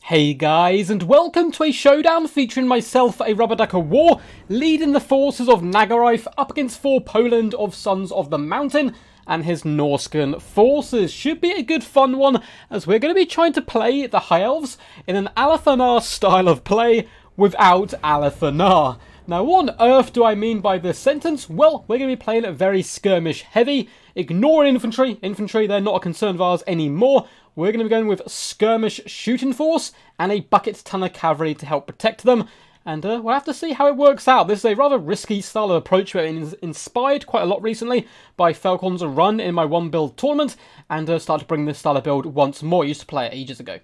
Hey guys, and welcome to a showdown featuring myself, a Rubber Duck of War, leading the forces of Nagarife up against 4 Poland of Sons of the Mountain and his Norscan forces. Should be a good fun one, as we're going to be trying to play the High Elves in an Alith Anar style of play without Alith Anar. Now, what on earth do I mean by this sentence? Well, we're going to be playing it very skirmish heavy, ignoring infantry. Infantry, they're not a concern of ours anymore. We're going to be going with skirmish shooting force and a bucket ton of cavalry to help protect them. And we'll have to see how it works out. This is a rather risky style of approach, but it's inspired quite a lot recently by Falcon's run in my one build tournament, and start to bring this style of build once more. I used to play it ages ago.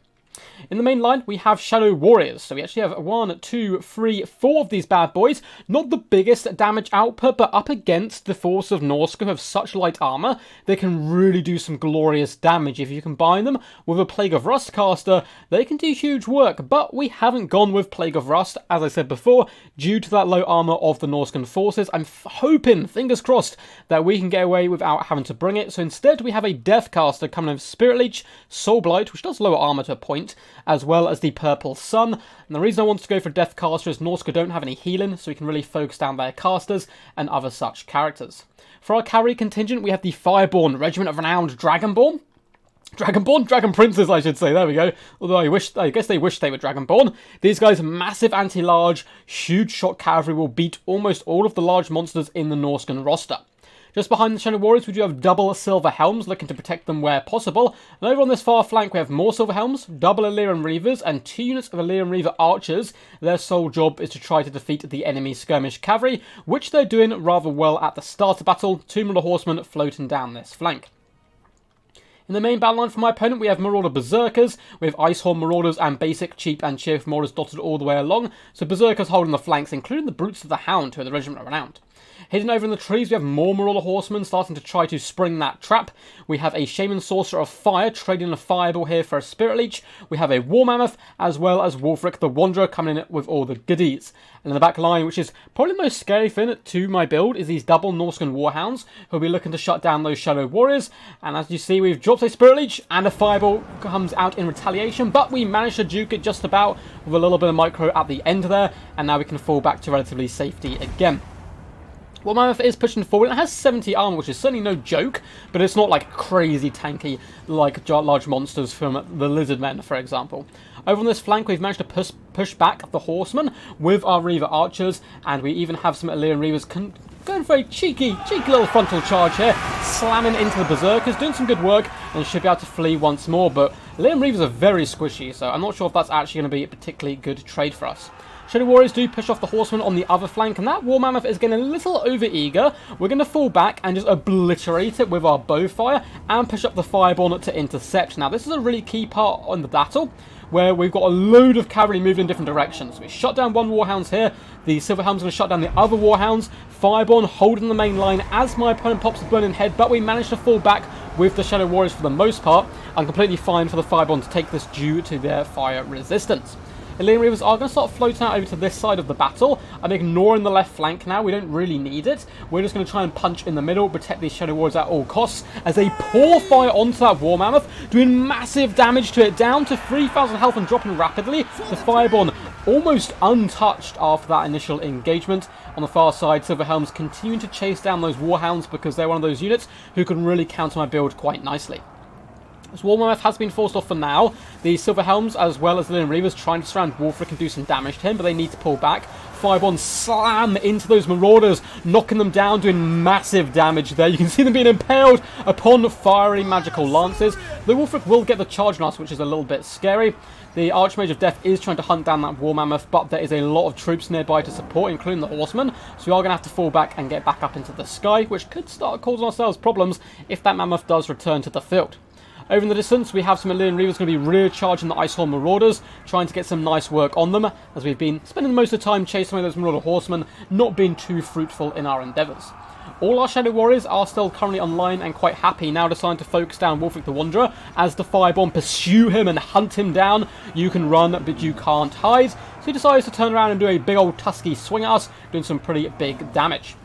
In the main line, we have Shadow Warriors. So we actually have 1, 2, 3, 4 of these bad boys. Not the biggest damage output, but up against the force of Norsca who have such light armor, they can really do some glorious damage. If you combine them with a Plague of Rust caster, they can do huge work. But we haven't gone with Plague of Rust, as I said before, due to that low armor of the Norscan forces. I'm hoping, fingers crossed, that we can get away without having to bring it. So instead, we have a Death caster coming with Spirit Leech, Soul Blight, which does lower armor to a point, as well as the Purple Sun. And the reason I want to go for Death Caster is Norsca don't have any healing, so we can really focus down their casters and other such characters. For our cavalry contingent, we have the Fireborn Regiment of Renowned Dragonborn, Dragon Princes, I should say, there we go. Although I guess they wish they were Dragonborn. These guys, massive anti-large, huge shot cavalry, will beat almost all of the large monsters in the Norscan roster. Just behind the Shadow Warriors, we do have double Silver Helms, looking to protect them where possible. And over on this far flank, we have more Silver Helms, double Illyrian Reavers, and 2 units of Illyrian Reaver Archers. Their sole job is to try to defeat the enemy skirmish cavalry, which they're doing rather well at the start of battle. 2 Marauder Horsemen floating down this flank. In the main battle line for my opponent, we have Marauder Berserkers, with Icehorn Marauders and basic Cheap and Cheerful Marauders dotted all the way along. So Berserkers holding the flanks, including the Brutes of the Hound, who are the Regiment of Renowned. Hidden over in the trees, we have more Marauder Horsemen starting to try to spring that trap. We have a Shaman Sorcerer of Fire trading a Fireball here for a Spirit Leech. We have a War Mammoth, as well as Wulfric the Wanderer coming in with all the goodies. And in the back line, which is probably the most scary thing to my build, is these double Norscan Warhounds, who will be looking to shut down those Shadow Warriors. And as you see, we've dropped a Spirit Leech, and a Fireball comes out in retaliation, but we managed to juke it just about with a little bit of micro at the end there, and now we can fall back to relatively safety again. War Mammoth is pushing forward. It has 70 armor, which is certainly no joke, but it's not like crazy tanky like large monsters from the Lizard Men, for example. Over on this flank, we've managed to push back the Horsemen with our Reaver Archers, and we even have some Illyrian Reavers going for a cheeky little frontal charge here, slamming into the Berserkers, doing some good work, and should be able to flee once more. But Illyrian Reavers are very squishy, so I'm not sure if that's actually going to be a particularly good trade for us. Shadow Warriors do push off the Horsemen on the other flank, and that War Mammoth is getting a little over-eager. We're going to fall back and just obliterate it with our Bowfire and push up the Fireborn to intercept. Now, this is a really key part on the battle, where we've got a load of cavalry moving in different directions. We shut down one Warhound here, the Silver Helm's going to shut down the other Warhounds, Fireborn holding the main line as my opponent pops a burning head, but we managed to fall back with the Shadow Warriors for the most part. I'm completely fine for the Fireborn to take this due to their fire resistance. Illyrian Reavers are going to start floating out over to this side of the battle. I'm ignoring the left flank now. We don't really need it. We're just going to try and punch in the middle, protect these Shadow Warriors at all costs, as they pour fire onto that War Mammoth, doing massive damage to it, down to 3,000 health and dropping rapidly. The Fireborn almost untouched after that initial engagement. On the far side, Silver Helms continuing to chase down those Warhounds because they're one of those units who can really counter my build quite nicely. As War Mammoth has been forced off for now, the Silver Helms as well as the Illyrian Reavers trying to surround Wulfric and do some damage to him, but they need to pull back. Fireborn slam into those Marauders, knocking them down, doing massive damage there. You can see them being impaled upon fiery magical lances. The Wulfric will get the charge on us, which is a little bit scary. The Archmage of Death is trying to hunt down that War Mammoth, but there is a lot of troops nearby to support, including the Horsemen, so we are going to have to fall back and get back up into the sky, which could start causing ourselves problems if that Mammoth does return to the field. Over in the distance, we have some Illyrian Reavers going to be recharging the Icehorn Marauders, trying to get some nice work on them, as we've been spending most of the time chasing away those Marauder Horsemen, not being too fruitful in our endeavours. All our Shadow Warriors are still currently online and quite happy, now deciding to focus down Wulfric the Wanderer, as the Fireborn pursue him and hunt him down. You can run, but you can't hide, so he decides to turn around and do a big old tusky swing at us, doing some pretty big damage.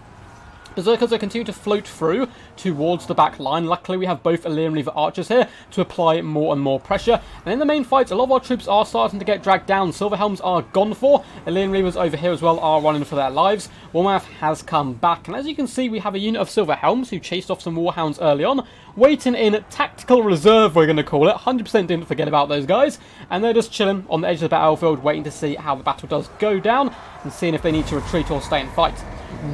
Berserkers are continuing to float through towards the back line. Luckily, we have both Illyrian Reaver archers here to apply more and more pressure. And in the main fights, a lot of our troops are starting to get dragged down. Silverhelms are gone for. Illyrian Reavers over here as well are running for their lives. Warmouth has come back. And as you can see, we have a unit of Silverhelms who chased off some Warhounds early on, waiting in tactical reserve, we're going to call it. 100% didn't forget about those guys. And they're just chilling on the edge of the battlefield, waiting to see how the battle does go down and seeing if they need to retreat or stay and fight.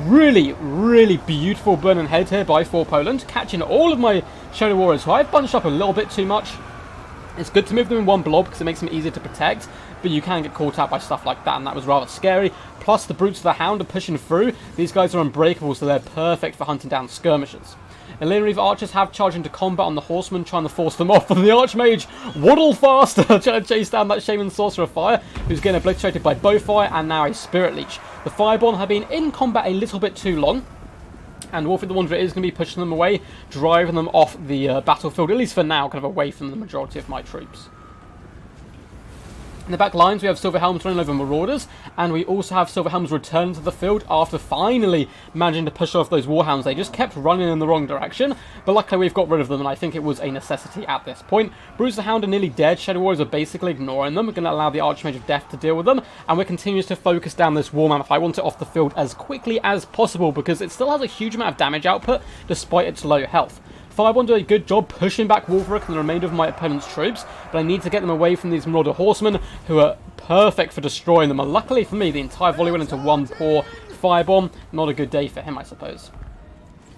Really, really beautiful burning head here by 4 Poland, catching all of my Shadow Warriors, who I've bunched up a little bit too much. It's good to move them in one blob because it makes them easier to protect, but you can get caught out by stuff like that, and that was rather scary. Plus, the Brutes of the Hound are pushing through. These guys are unbreakable, so they're perfect for hunting down skirmishers. Illyrian Reaver archers have charged into combat on the horsemen, trying to force them off, and the Archmage waddle faster, trying to chase down that Shaman Sorcerer of Fire, who's getting obliterated by Bowfire and now a Spirit Leech. The Fireborn have been in combat a little bit too long, and Warfrey the Wanderer is going to be pushing them away, driving them off the battlefield, at least for now, kind of away from the majority of my troops. In the back lines, we have Silverhelms running over Marauders, and we also have Silverhelms returning to the field after finally managing to push off those Warhounds. They just kept running in the wrong direction, but luckily we've got rid of them, and I think it was a necessity at this point. Bruce the Hound are nearly dead. Shadow Warriors are basically ignoring them. We're going to allow the Archmage of Death to deal with them, and we're continuing to focus down this Warmouth. I want it off the field as quickly as possible because it still has a huge amount of damage output despite its low health. Fireborn do a good job pushing back Wolfric and the remainder of my opponent's troops, but I need to get them away from these Marauder Horsemen, who are perfect for destroying them. And luckily for me, the entire volley went into one poor Fireborn. Not a good day for him, I suppose.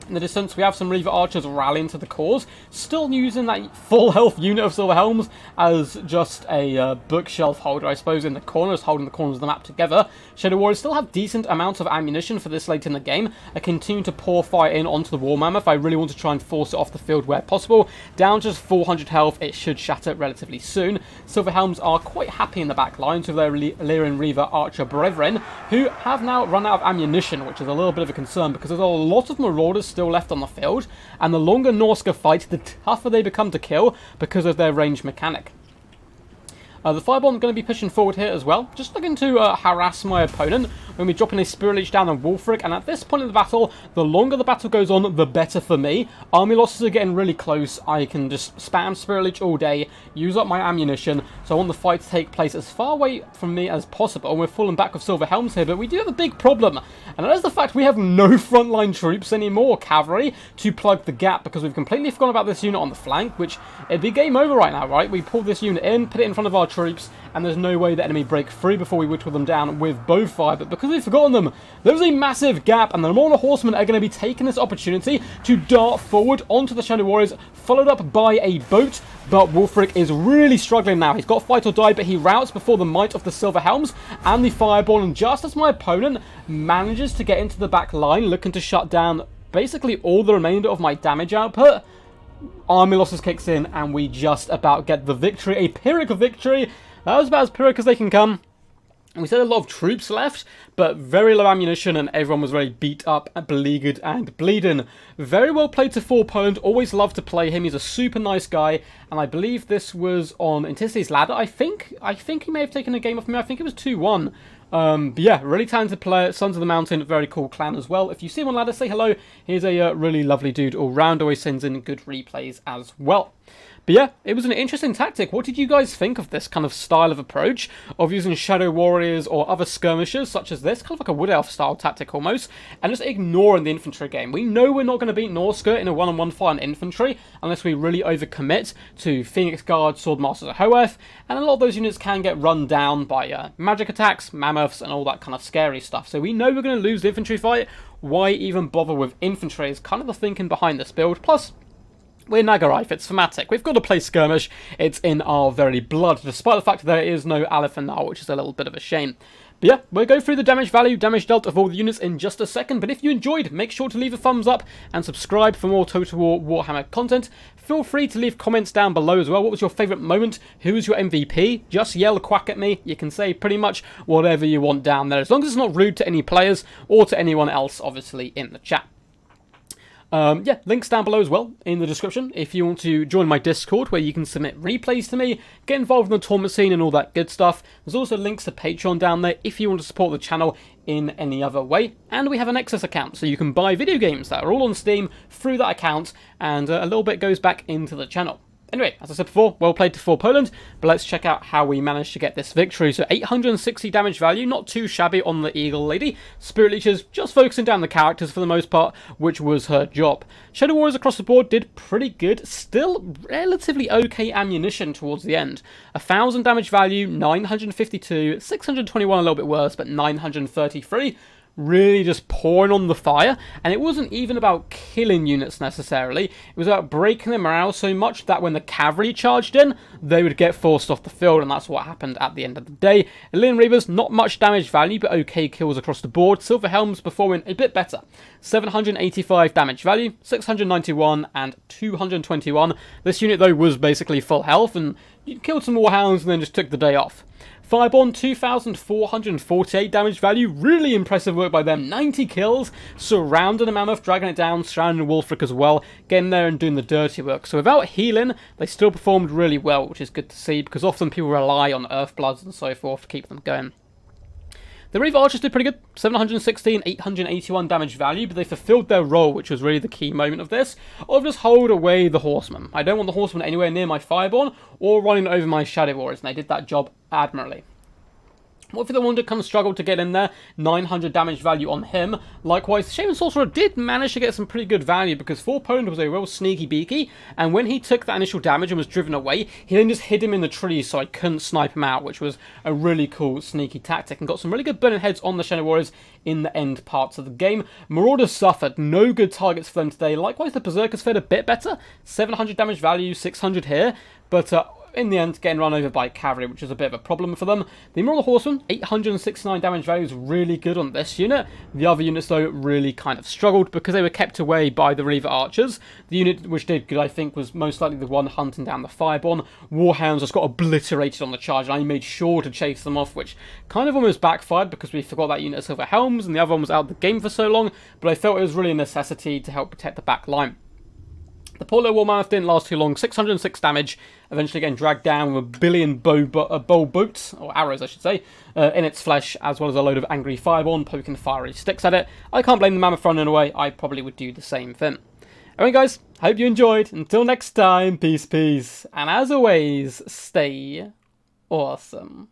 In the distance, we have some Reaver Archers rallying to the cause, still using that full health unit of Silverhelms as just a bookshelf holder, I suppose, in the corners, holding the corners of the map together. Shadow Warriors still have decent amounts of ammunition for this late in the game. I continue to pour fire in onto the War Mammoth. I really want to try and force it off the field where possible. Down just 400 health, it should shatter relatively soon. Silverhelms are quite happy in the back lines with their Illyrian Reaver Archer brethren, who have now run out of ammunition, which is a little bit of a concern because there's a lot of Marauders still left on the field, and the longer Norsca fight, the tougher they become to kill because of their range mechanic. The Fireborn are going to be pushing forward here as well, just looking to harass my opponent when we're dropping a Spirit Leech down on Wolfric, and at this point in the battle, the longer the battle goes on, the better for me. Army losses are getting really close. I can just spam Spirit Leech all day, use up my ammunition, so I want the fight to take place as far away from me as possible. We're falling back with Silverhelms here, but we do have a big problem, and that is the fact we have no frontline troops anymore, cavalry, to plug the gap, because we've completely forgotten about this unit on the flank, which it'd be game over right now, right? We pull this unit in, put it in front of our troops, and there's no way the enemy break free before we whittle them down with bowfire. But because we've forgotten them, there's a massive gap, and the Marauder Horsemen are going to be taking this opportunity to dart forward onto the Shadow Warriors, followed up by a boat. But Wolfric is really struggling now. He's got fight or die, but he routs before the might of the Silverhelms and the Fireborn, and just as my opponent manages to get into the back line, looking to shut down basically all the remainder of my damage output, army losses kicks in, and we just about get the victory. A Pyrrhic victory. That was about as Pyrrhic as they can come. And we still had a lot of troops left, but very low ammunition, and everyone was very beat up, beleaguered, and bleeding. Very well played to 4 Poland. Always love to play him. He's a super nice guy, and I believe this was on Inticity's ladder. I think he may have taken a game off me. I think it was 2-1. But yeah, really talented player. Sons of the Mountain, very cool clan as well. If you see him on ladder, say hello. He's a really lovely dude all round. Always sends in good replays as well. But yeah, it was an interesting tactic. What did you guys think of this kind of style of approach, of using Shadow Warriors or other skirmishers such as this, kind of like a Wood Elf style tactic almost, and just ignoring the infantry game? We know we're not going to beat Norsca in a one-on-one fight on infantry unless we really overcommit to Phoenix Guard, Swordmasters of Hoeth, and a lot of those units can get run down by magic attacks, mammoths, and all that kind of scary stuff. So we know we're going to lose the infantry fight. Why even bother with infantry is kind of the thinking behind this build. Plus, we're Nagarife, it's thematic. We've got to play skirmish. It's in our very blood, despite the fact that there is no Alith and Anar, which is a little bit of a shame. But yeah, we'll go through the damage value, damage dealt of all the units in just a second. But if you enjoyed, make sure to leave a thumbs up and subscribe for more Total War Warhammer content. Feel free to leave comments down below as well. What was your favourite moment? Who was your MVP? Just yell quack at me. You can say pretty much whatever you want down there, as long as it's not rude to any players or to anyone else, obviously, in the chat. Yeah, links down below as well in the description if you want to join my Discord where you can submit replays to me, get involved in the tournament scene and all that good stuff. There's also links to Patreon down there if you want to support the channel in any other way. And we have an Access account, so you can buy video games that are all on Steam through that account, and a little bit goes back into the channel. Anyway, as I said before, well played for Poland, but let's check out how we managed to get this victory. So 860 damage value, not too shabby on the Eagle Lady. Spirit Leeches just focusing down the characters for the most part, which was her job. Shadow Warriors across the board did pretty good, still relatively okay ammunition towards the end. 1000 damage value, 952, 621 a little bit worse, but 933. Really just pouring on the fire, and it wasn't even about killing units necessarily, it was about breaking their morale so much that when the cavalry charged in, they would get forced off the field, and that's what happened at the end of the day. Illyrian Reavers, not much damage value, but okay kills across the board. Silver Helms performing a bit better. 785 damage value, 691 and 221. This unit though was basically full health, and you killed some Warhounds and then just took the day off. Fireborn, 2,448 damage value, really impressive work by them, 90 kills, surrounding a Mammoth, dragging it down, surrounding Wolfric as well, getting there and doing the dirty work. So without healing, they still performed really well, which is good to see, because often people rely on Earthbloods and so forth to keep them going. The Reaver Archers did pretty good, 716, 881 damage value, but they fulfilled their role, which was really the key moment of this, of just hold away the Horsemen. I don't want the Horsemen anywhere near my Fireborn, or running over my Shadow Warriors, and they did that job admirably. What if the Wonder Come struggled to get in there? 900 damage value on him. Likewise, the Shaman Sorcerer did manage to get some pretty good value because for Poland was a real sneaky beaky, and when he took that initial damage and was driven away, he then just hid him in the trees so I couldn't snipe him out, which was a really cool sneaky tactic, and got some really good burning heads on the Shadow Warriors in the end parts of the game. Marauders suffered, no good targets for them today. Likewise, the Berserkers fared a bit better, 700 damage value, 600 here, but in the end, getting run over by cavalry, which is a bit of a problem for them. The Marauder Horseman, 869 damage value is really good on this unit. The other units, though, really kind of struggled because they were kept away by the Reaver Archers. The unit which did good, I think, was most likely the one hunting down the Fireborn. Warhounds just got obliterated on the charge, and I made sure to chase them off, which kind of almost backfired because we forgot that unit of Silver Helms, and the other one was out of the game for so long, but I felt it was really a necessity to help protect the back line. The poor little War Mammoth didn't last too long, 606 damage, eventually getting dragged down with a billion bow bolts, or arrows I should say, in its flesh, as well as a load of angry Fireborn poking fiery sticks at it. I can't blame the Mammoth running away, I probably would do the same thing. Alright guys, hope you enjoyed. Until next time, peace, peace, and as always, stay awesome.